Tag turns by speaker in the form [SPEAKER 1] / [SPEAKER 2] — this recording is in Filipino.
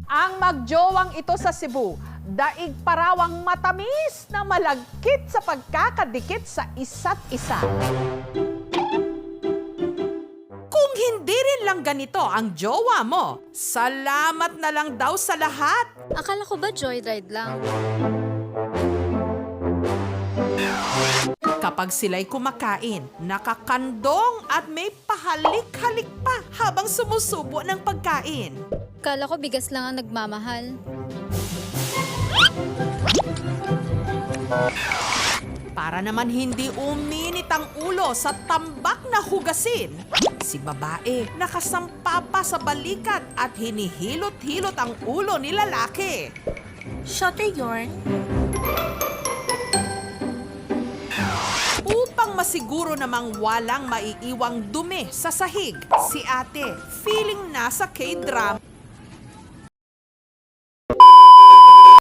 [SPEAKER 1] Ang magjowang ito sa Cebu, daig parawang matamis na malagkit sa pagkakadikit sa isa't isa. Kung hindi rin lang ganito ang jowa mo, salamat na lang daw sa lahat.
[SPEAKER 2] Akala ko ba joyride lang?
[SPEAKER 1] Kapag sila'y kumakain, nakakandong at may pahalik-halik pa habang sumusubo ng pagkain.
[SPEAKER 2] Akala ko bigas lang ang nagmamahal.
[SPEAKER 1] Para naman hindi uminit ang ulo sa tambak na hugasin, si babae nakasampa pa sa balikat at hinihilot-hilot ang ulo ni lalaki.
[SPEAKER 3] Shorter yarn.
[SPEAKER 1] Upang masiguro namang walang maiiwang dumi sa sahig, si ate feeling nasa K-drama.